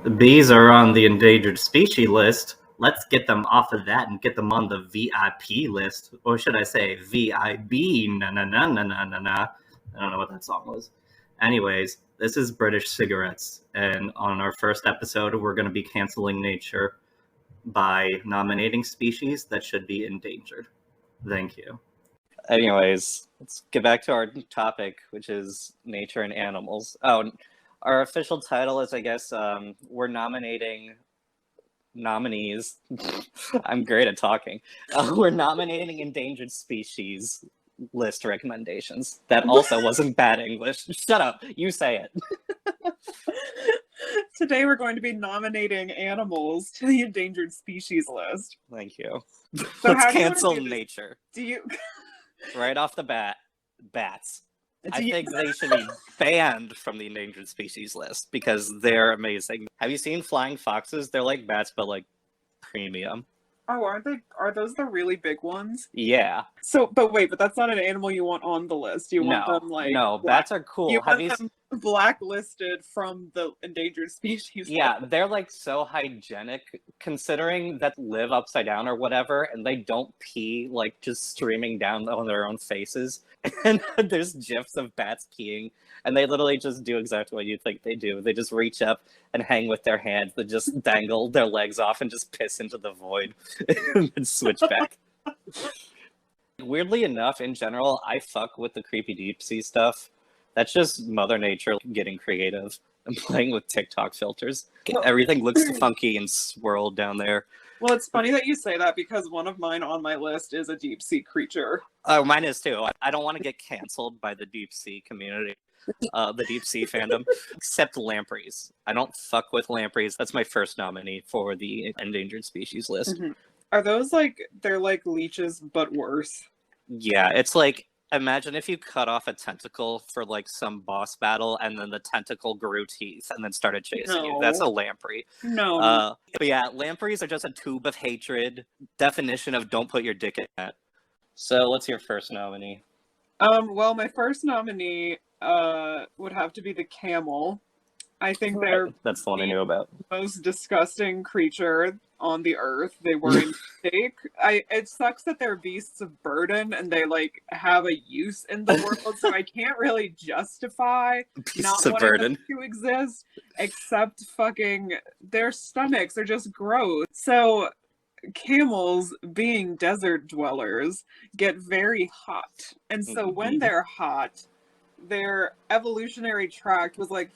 Bees are on the endangered species list. Let's get them off of that and get them on the VIP list. Or should I say VIB? Na na na na na na na. I don't know what that song was. Anyways, this is British Cigarettes, and on our first episode, we're going to be canceling nature by nominating species that should be endangered. Thank you. Anyways, let's get back to our topic, which is nature and animals. Oh, our official title is, I guess, we're nominating nominees. I'm great at talking. We're nominating endangered species list recommendations. That also wasn't bad English. Shut up. You say it. Today we're going to be nominating animals to the endangered species list. Thank you. So Let's cancel nature. Do you... Right off the bat, bats. I you... think they should be banned from the endangered species list because they're amazing. Have you seen flying foxes? They're like bats, but like premium. Oh, aren't they? Are those the really big ones? Yeah. So, but that's not an animal you want on the list. You want them like... No, bats are cool. You want them blacklisted from the endangered species Yeah, list. they're like so hygienic considering that live upside down or whatever, and they don't pee like just streaming down on their own faces. And there's gifs of bats peeing, and they literally just do exactly what you think they do. They just reach up and hang with their hands, they just dangle their legs off and just piss into the void and then switch back. Weirdly enough, in general, I fuck with the creepy deep sea stuff. That's just Mother Nature getting creative and playing with TikTok filters. Everything looks funky and swirled down there. Well, it's funny that you say that because one of mine on my list is a deep sea creature. Oh, mine is too. I don't want to get canceled by the deep sea community, the deep sea fandom, except lampreys. I don't fuck with lampreys. That's my first nominee for the endangered species list. Mm-hmm. Are those like, they're like leeches but worse? Yeah, it's like, imagine if you cut off a tentacle for like some boss battle and then the tentacle grew teeth and then started chasing you. That's a lamprey. No. But yeah, lampreys are just a tube of hatred. Definition of don't put your dick in that. So what's your first nominee? Well, my first nominee would have to be the camel. I think they're that's the one I knew about. Most disgusting creature on the earth. They were in steak. It sucks that they're beasts of burden and they like have a use in the world, so I can't really justify not wanting them to exist. Except fucking their stomachs are just gross. So camels, being desert dwellers, get very hot, and so when they're hot, their evolutionary tract was like,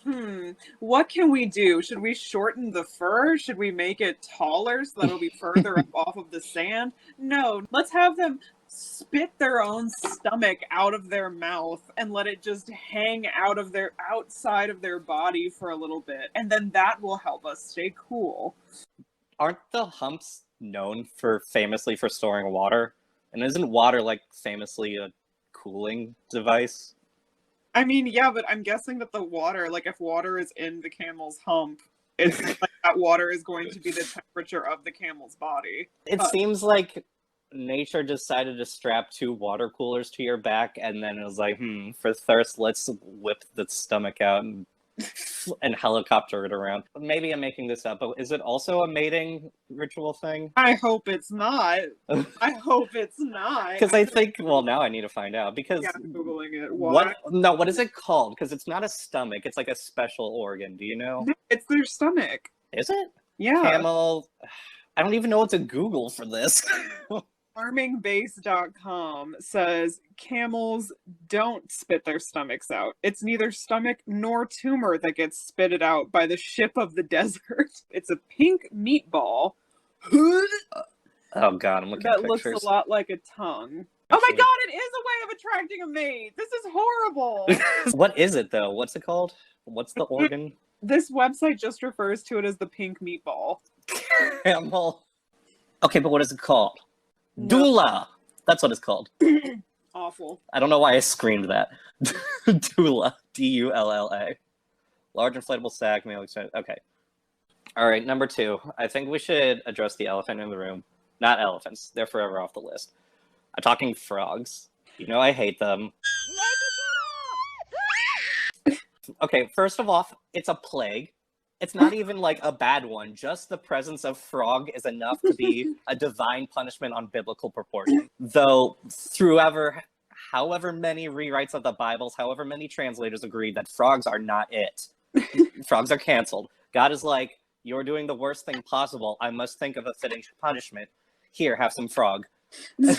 what can we do? Should we shorten the fur? Should we make it taller so that it'll be further up off of the sand? No, let's have them spit their own stomach out of their mouth and let it just hang out of their outside of their body for a little bit, and then that will help us stay cool. Aren't the humps known for famously for storing water? And isn't water like famously a cooling device? I mean, yeah, but I'm guessing that the water, like if water is in the camel's hump, it's like that water is going to be the temperature of the camel's body. It seems like nature decided to strap 2 water coolers to your back, and then it was like, for thirst, let's whip the stomach out and helicopter it around. Maybe I'm making this up, but is it also a mating ritual thing? I hope it's not. I hope it's not. Because I think, well, now I need to find out. Because yeah, I'm Googling it. What is it called? Because it's not a stomach. It's like a special organ. Do you know? It's their stomach. Is it? Yeah. Camel. I don't even know what to Google for this. Farmingbase.com says camels don't spit their stomachs out. It's neither stomach nor tumor that gets spitted out by the ship of the desert. It's a pink meatball. Oh god, I'm looking at that pictures. Looks a lot like a tongue. Oh my god, it is a way of attracting a mate. This is horrible. What is it though? What's it called? What's the organ? This website just refers to it as the pink meatball. Camel. Okay, but what is it called? No. Doula! That's what it's called. Awful. I don't know why I screamed that. Doula. D-U-L-L-A. Large inflatable sack, male extended. Okay. Alright, number 2. I think we should address the elephant in the room. Not elephants. They're forever off the list. I'm talking frogs. You know I hate them. Okay, first of all, it's a plague. It's not even like a bad one. Just the presence of frog is enough to be a divine punishment on biblical proportion. Though however many rewrites of the Bibles, however many translators agreed that frogs are not it. Frogs are canceled. God is like, you're doing the worst thing possible. I must think of a fitting punishment. Here, have some frog.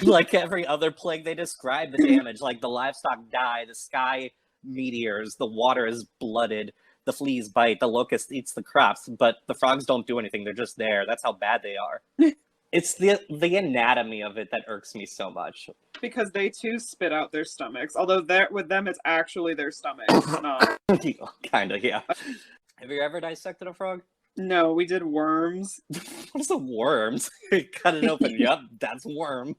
Like every other plague, they describe the damage. Like the livestock die, the sky meteors, the water is blooded, the fleas bite, the locust eats the crops, but the frogs don't do anything. They're just there. That's how bad they are. It's the anatomy of it that irks me so much. Because they too spit out their stomachs. Although with them, it's actually their stomachs. Not... Kind of, yeah. Have you ever dissected a frog? No, we did worms. What is a worms? Cut it open. Yep, that's worm.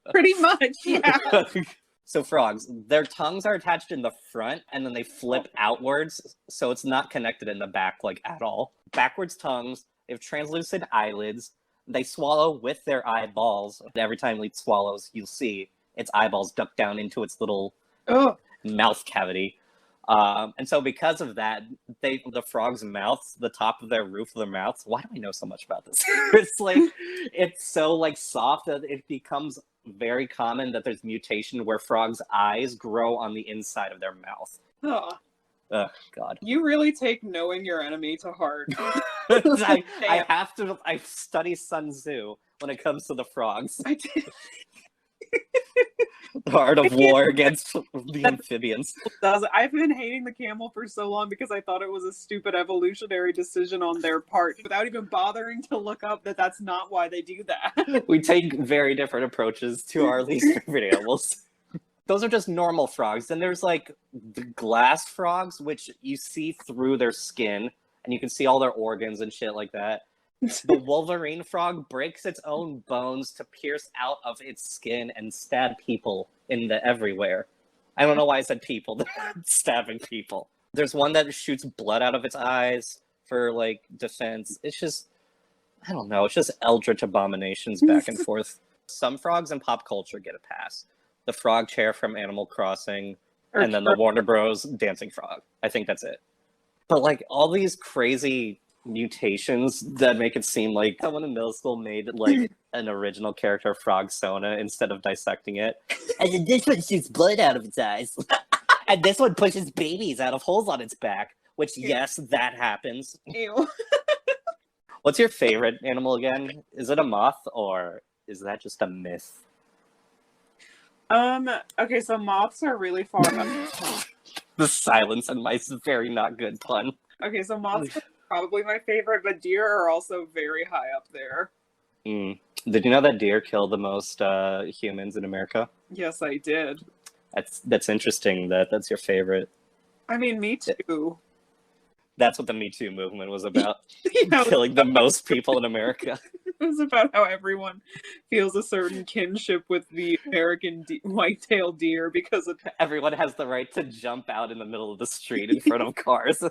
Pretty much, yeah. So frogs, their tongues are attached in the front and then they flip outwards, so it's not connected in the back like at all. Backwards tongues, they have translucent eyelids, they swallow with their eyeballs. Every time it swallows, you'll see its eyeballs duck down into its little mouth cavity. And so because of that, the frog's mouths, the top of their roof of their mouths, why do I know so much about this? It's so like soft that it becomes very common that there's mutation where frogs' eyes grow on the inside of their mouth. Oh. Oh, God. You really take knowing your enemy to heart. I study Sun Tzu when it comes to the frogs. I did. The art of war against the amphibians. I've been hating the camel for so long because I thought it was a stupid evolutionary decision on their part, without even bothering to look up that that's not why they do that. We take very different approaches to our least favorite animals. Those are just normal frogs. Then there's like the glass frogs, which you see through their skin and you can see all their organs and shit like that. The Wolverine frog breaks its own bones to pierce out of its skin and stab people in the everywhere. I don't know why I said people. Stabbing people. There's one that shoots blood out of its eyes for like defense. It's just, I don't know. It's just eldritch abominations back and forth. Some frogs in pop culture get a pass. The frog chair from Animal Crossing, and then the Warner Bros. Dancing frog. I think that's it. But like all these crazy mutations that make it seem like someone in middle school made like an original character Frog Sona instead of dissecting it. And then this one shoots blood out of its eyes. And this one pushes babies out of holes on its back. Which, yes, that happens. Ew. What's your favorite animal again? Is it a moth or is that just a myth? Okay, so moths are really far up. The silence and my very not good pun. Okay, so moths are probably my favorite, but deer are also very high up there. Did you know that deer kill the most humans in America? Yes, I did. That's interesting that that's your favorite. I mean, me too. That's what the Me Too movement was about. Yeah, Killing the most people in America. It was about how everyone feels a certain kinship with the American white-tailed deer because of... Everyone has the right to jump out in the middle of the street in front of cars.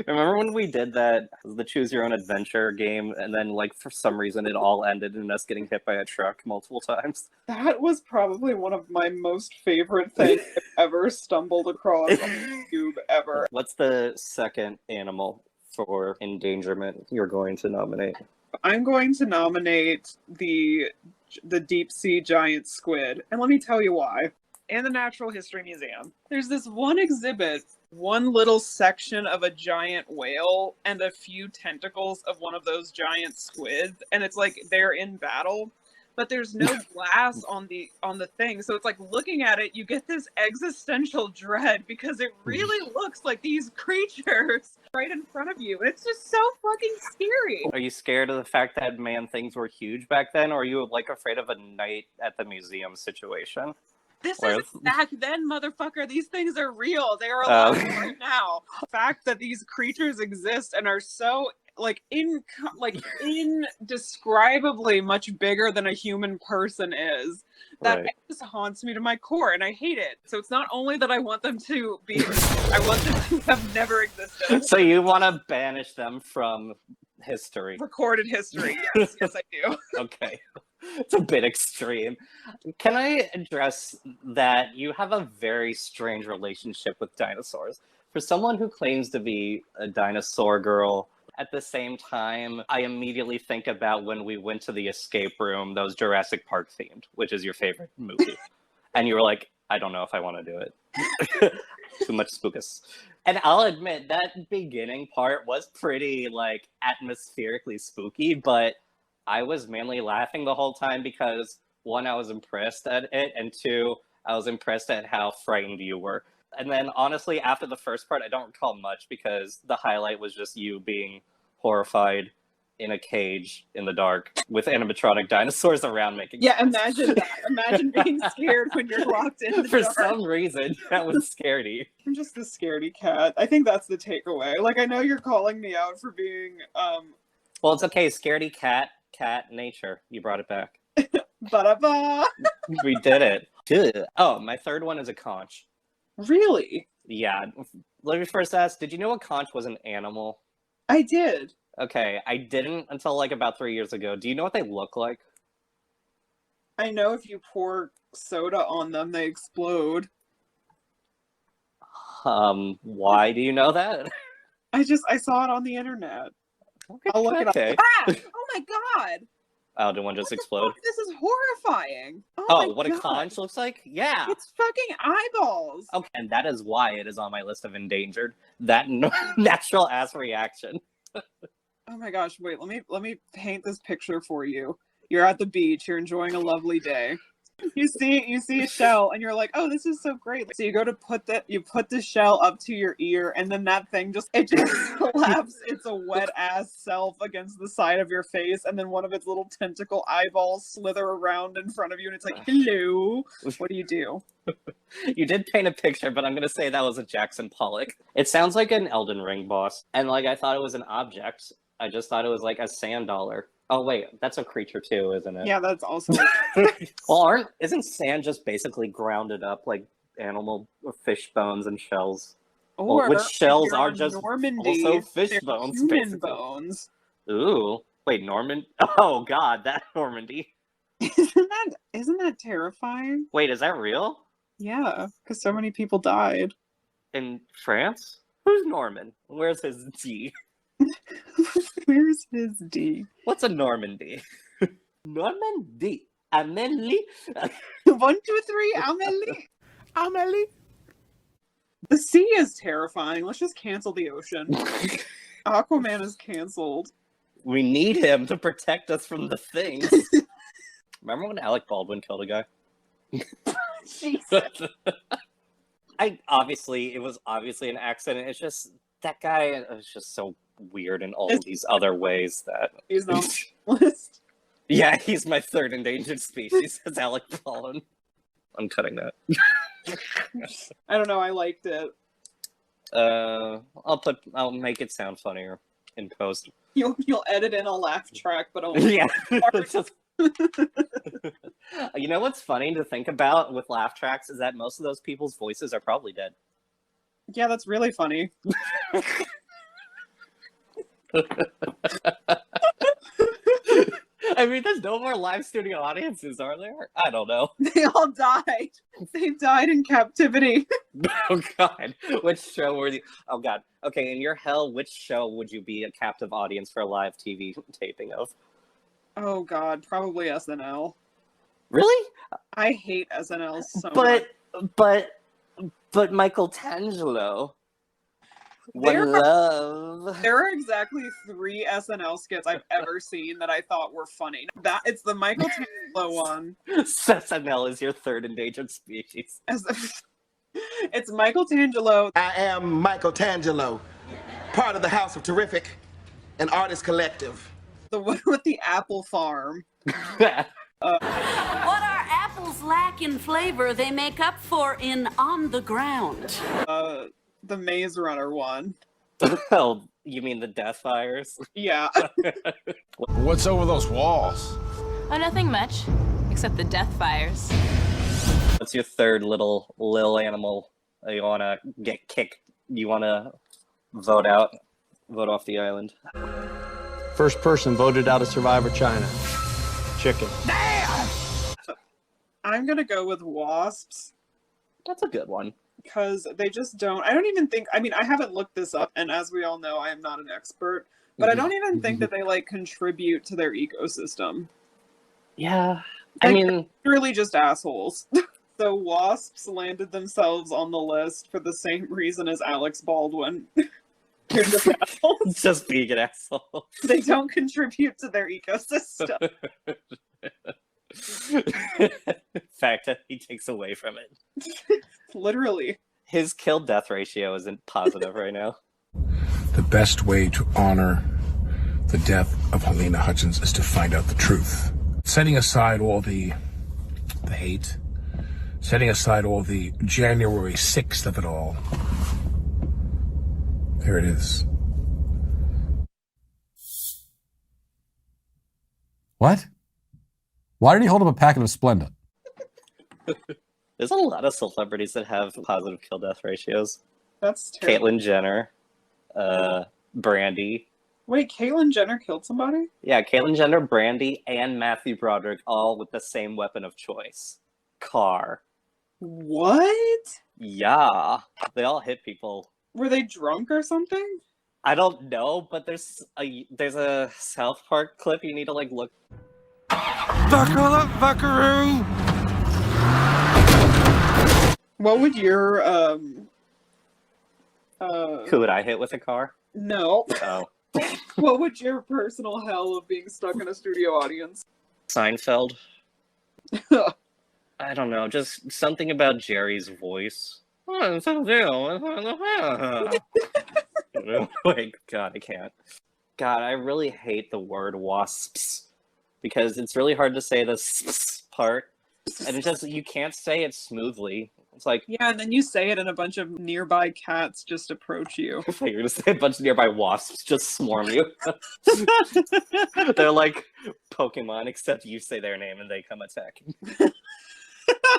Remember when we did that, the Choose Your Own Adventure game, and then, like, for some reason it all ended in us getting hit by a truck multiple times? That was probably one of my most favorite things I've ever stumbled across on YouTube ever. What's the second animal for endangerment you're going to nominate? I'm going to nominate the deep sea giant squid, and let me tell you why. In the Natural History Museum, there's this one exhibit, one little section of a giant whale and a few tentacles of one of those giant squids, and it's like they're in battle, but there's no glass on the thing, so it's like looking at it, you get this existential dread because it really looks like these creatures right in front of you. It's just so fucking scary. Are you scared of the fact that things were huge back then, or are you like afraid of a night at the museum situation? This is back then, motherfucker. These things are real. They are alive right now. The fact that these creatures exist and are so indescribably much bigger than a human person is, that just haunts me to my core, and I hate it. So it's not only that I want them to be, I want them to have never existed. So you want to banish them from history. Recorded history, yes, yes I do. Okay. It's a bit extreme. Can I address that you have a very strange relationship with dinosaurs? For someone who claims to be a dinosaur girl, at the same time, I immediately think about when we went to the escape room, those Jurassic Park themed, which is your favorite movie. And you were like, I don't know if I want to do it. Too much spookus. And I'll admit, that beginning part was pretty, like, atmospherically spooky, but I was mainly laughing the whole time because, one, I was impressed at it, and two, I was impressed at how frightened you were. And then, honestly, after the first part, I don't recall much because the highlight was just you being horrified in a cage in the dark with animatronic dinosaurs around making Yeah, sense. imagine that. Imagine being scared when you're locked in the For dark. some reason, that was scary. I'm just a scaredy cat. I think that's the takeaway. Like, I know you're calling me out for being, Well, it's okay. Scaredy cat, nature. You brought it back. ba-da-ba. We did it. Good. Oh, my third one is a conch. Really? Yeah. Let me first ask, did you know a conch was an animal? I did. Okay, I didn't until like about 3 years ago. Do you know what they look like? I know if you pour soda on them, they explode. Why do you know that? I saw it on the internet. Okay. I'll look it up. Okay. Ah! Oh my god! Oh, did one just explode? Fuck? This is horrifying. Oh, my what a God. conch looks like? Yeah. It's fucking eyeballs. Okay, and that is why it is on my list of endangered. That natural ass reaction. Oh my gosh, wait, let me paint this picture for you. You're at the beach, you're enjoying a lovely day. You see a shell and you're like, oh, this is so great. So you go to put the shell up to your ear, and then that thing just slaps its a wet ass self against the side of your face, and then one of its little tentacle eyeballs slither around in front of you, and it's like, hello. What do you do? You did paint a picture, but I'm gonna say that was a Jackson Pollock. It sounds like an Elden Ring boss. And like I thought it was an object. I just thought it was like a sand dollar. Oh wait, that's a creature too, isn't it? Yeah, that's also Well, isn't sand just basically grounded up like animal or fish bones and shells? or which shells if you're are on just Normandy, also fish they're bones, human basically. bones. Ooh, wait, Norman? Oh God, that Normandy. Isn't that terrifying? Wait, is that real? Yeah, because so many people died. In France? Who's Norman? Where's his D? Where's his D? What's a Normandy? Normandy. Amélie. 1, 2, 3, Amelie. Amélie. The sea is terrifying. Let's just cancel the ocean. Aquaman is canceled. We need him to protect us from the things. Remember when Alec Baldwin killed a guy? Jesus. It was obviously an accident. It's just that guy is just so weird in all of these other ways that He's on the list. yeah, he's my third endangered species. It's Alec Baldwin. I'm cutting that. I don't know. I liked it. I'll make it sound funnier in post. You'll edit in a laugh track, but only. Yeah. You know what's funny to think about with laugh tracks is that most of those people's voices are probably dead. Yeah, that's really funny. I mean, there's no more live studio audiences, are there? I don't know. They all died. They died in captivity. Oh God, which show were you? Oh God. Okay, in your hell, which show would you be a captive audience for a live TV taping of? Oh God, probably SNL. Really? I hate SNL so much. But Michael Tangelo. There- One love. There are exactly 3 SNL skits I've ever seen that I thought were funny. It's the Michael Tangelo one. SNL is your third endangered species. It's Michael Tangelo. I am Michael Tangelo, part of the House of Terrific, an artist collective. The one with the apple farm. What our apples lack in flavor, they make up for in On the Ground. The Maze Runner one. Oh, you mean the Death Fires? Yeah. What's over those walls? Oh, nothing much, except the death fires. What's your third little animal you want to get kicked? You want to vote off the island? First person voted out of Survivor China. Chicken. I'm gonna go with wasps. That's a good one. because they just don't. I don't even think. I mean, I haven't looked this up, and as we all know, I am not an expert. But I don't even think that they like contribute to their ecosystem. Yeah, I Like, mean, they're really just assholes. So wasps landed themselves on the list for the same reason as Alex Baldwin. They're just assholes. just being an asshole. They don't contribute to their ecosystem. Fact that he takes away from it. Literally. His kill-death ratio isn't positive right now. The best way to honor the death of Helena Hutchins is to find out the truth. Setting aside all the hate, setting aside all the January 6th of it all, there it is. What? Why did he hold up a packet of Splenda? There's a lot of celebrities that have positive kill-death ratios. That's terrible. Caitlyn Jenner, Brandy. Wait, Caitlyn Jenner killed somebody? Yeah, Caitlyn Jenner, Brandy, and Matthew Broderick all with the same weapon of choice. Car. What? Yeah. They all hit people. Were they drunk or something? I don't know, but there's a South Park clip you need to like look. Buckle up, buckaroo! What would your Who would I hit with a car? no. Oh. What would your personal hell of being stuck in a studio audience? Seinfeld. I don't know, just something about Jerry's voice. Like, God, I can't. God, I really hate the word wasps because it's really hard to say the part, and it's just you can't say it smoothly. It's like, Yeah, and then you say it and a bunch of nearby cats just approach you. you're gonna say a bunch of nearby wasps just swarm you. They're like Pokemon, except you say their name and they come attacking.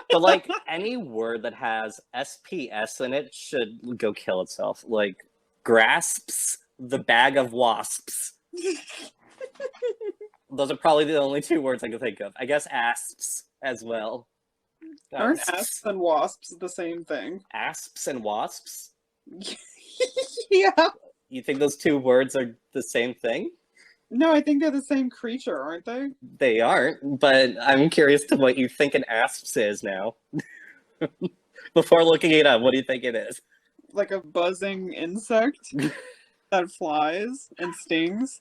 But like any word that has SPS in it should go kill itself. Like grasps the bag of wasps. Those are probably the only two words I can think of. I guess asps as well. Aren't asps and wasps the same thing? Asps and wasps? Yeah. You think those two words are the same thing? No, I think they're the same creature, aren't they? They aren't, but I'm curious to what you think an asp is now. Before looking it up, what do you think it is? Like a buzzing insect that flies and stings.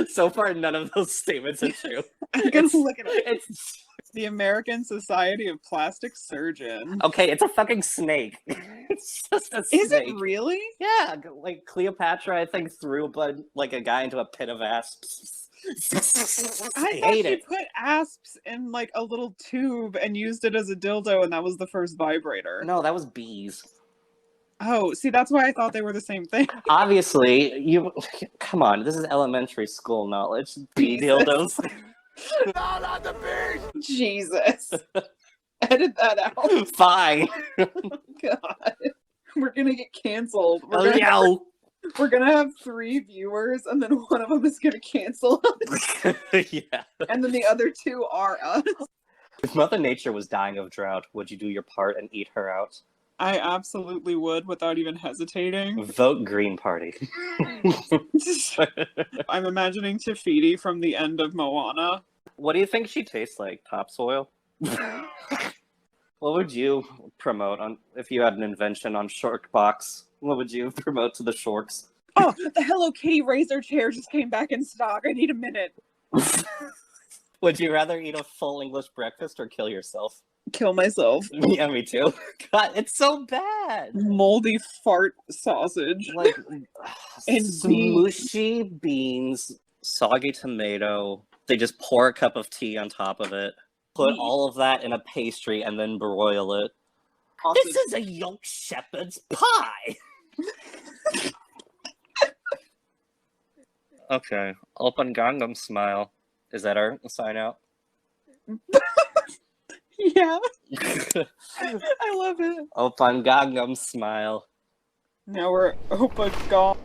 So far, none of those statements are true. I'm gonna look at it. It's The American Society of Plastic Surgeons. okay. It's a fucking snake. It's just a snake. Is it really? Yeah, like Cleopatra, I think threw a guy into a pit of asps. I thought hate she it. put asps in like a little tube and used it as a dildo, and that was the first vibrator. No, that was bees. Oh, see, that's why I thought they were the same thing. Obviously, you come on. This is elementary school knowledge. Bee Jesus. dildos. Jesus. Edit that out. Fine. God. We're gonna get canceled. Oh, We're gonna have 3 viewers, and then one of them is gonna cancel us, yeah. and then the other 2 are us. If Mother Nature was dying of drought, would you do your part and eat her out? I absolutely would, without even hesitating. Vote Green Party. I'm imagining Te Fiti from the end of Moana. What do you think she tastes like? Topsoil? What would you promote on if you had an invention on Shorkbox? What would you promote to the Shorks? Oh, the Hello Kitty razor chair just came back in stock. I need a minute. Would you rather eat a full English breakfast or kill yourself? Kill myself. Yeah, me too. God, it's so bad. Moldy fart sausage. Like And smooshy beans, soggy tomato. They just pour a cup of tea on top of it. Put all of that in a pastry and then broil it. This is a York Shepherd's pie. Okay, open Gangnam Smile. Is that our sign out? Yeah. I love it. Open Gangnam Smile. Now we're Opa Gong.